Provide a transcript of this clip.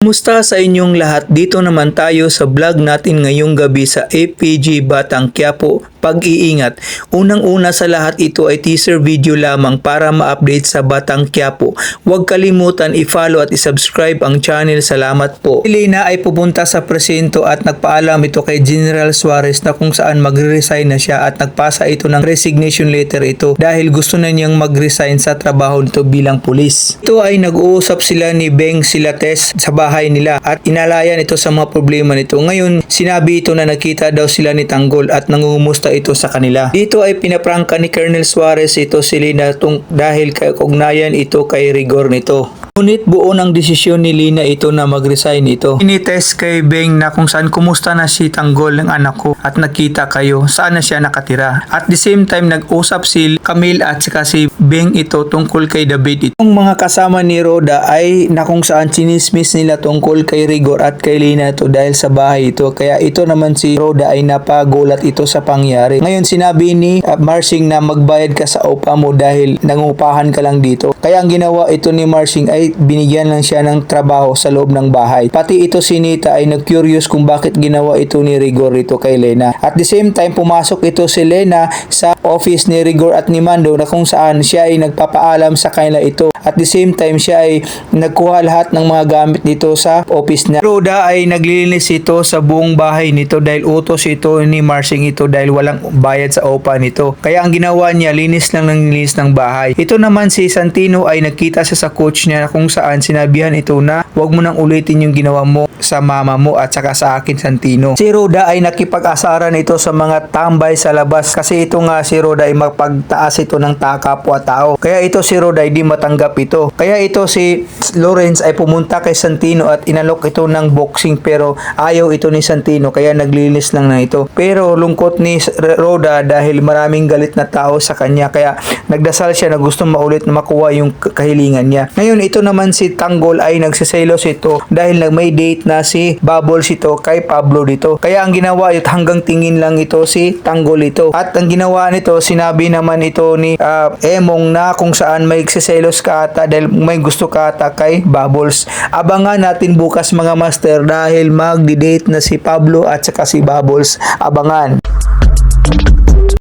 Kumusta sa inyong lahat? Dito naman tayo sa vlog natin ngayong gabi sa FPG Batang Quiapo. Pag-iingat. Unang-una sa lahat, ito ay teaser video lamang para ma-update sa Batang Quiapo. Huwag kalimutan i-follow at i-subscribe ang channel. Salamat po. Si Leyna ay pupunta sa presinto at nagpaalam ito kay General Suarez na kung saan magre-resign na siya at nagpasa ito ng resignation letter ito dahil gusto na niyang mag-resign sa trabaho nito bilang pulis. Ito ay nag-uusap sila ni Beng Silates sa bahay nila at inalayan ito sa mga problema nito. Ngayon, sinabi ito na nakita daw sila ni Tanggol at nangungumusta ito sa kanila. Dito ay pinaprangka ni Colonel Suarez ito si Leyna dahil kaugnayan ito kay rigor nito. Ngunit buo ng desisyon ni Leyna ito na mag-resign ito. Initest kay Beng na kung saan kumusta na si Tanggol ng anak ko at nakita kayo saan na siya nakatira. At the same time nag-usap si Camille at saka si Beng ito tungkol kay David. Itong mga kasama ni Roda ay na kung saan chinismis nila tungkol kay Rigor at kay Leyna ito dahil sa bahay ito. Kaya ito naman si Roda ay napagulat ito sa pangyari. Ngayon sinabi ni Marsing na magbayad ka sa upa mo dahil nangupahan ka lang dito. Kaya ang ginawa ito ni Marsing ay binigyan lang siya ng trabaho sa loob ng bahay. Pati ito si Nita ay nag-curious kung bakit ginawa ito ni Rigor ito kay Leyna. At the same time pumasok ito si Leyna sa office ni Rigor at ni Mando na kung saan siya ay nagpapaalam sa kanila ito. At the same time siya ay nagkuha lahat ng mga gamit dito sa office niya. Roda ay naglilinis ito sa buong bahay nito dahil utos ito ni Marsing ito dahil walang bayad sa upa nito. Kaya ang ginawa niya linis lang ng linis ng bahay. Ito naman si Santino ay nagkita siya sa coach niya kung saan sinabihan ito na huwag mo nang ulitin yung ginawa mo sa mama mo at saka sa akin Santino. Si Roda ay nakipag-asaran ito sa mga tambay sa labas kasi ito nga si Roda ay magpagtaas ito ng kapwa tao. Kaya ito si Roda ay di matanggap ito. Kaya ito si Lawrence ay pumunta kay Santino at inalok ito ng boxing pero ayaw ito ni Santino kaya naglilis lang na ito. Pero lungkot ni Roda dahil maraming galit na tao sa kanya kaya nagdasal siya na gusto maulit na makuha yung kahilingan niya. Ngayon ito naman si Tanggol ay nagsiselos ito dahil may date na si Bubbles ito kay Pablo dito. Kaya ang ginawa ito hanggang tingin lang ito si Tanggol ito. At ang ginawa nito sinabi naman ito ni Emong na kung saan may nagsiselos ka ata dahil may gusto ka ata kay Bubbles. Abangan natin bukas mga master dahil magdi-date na si Pablo at saka si Bubbles. Abangan.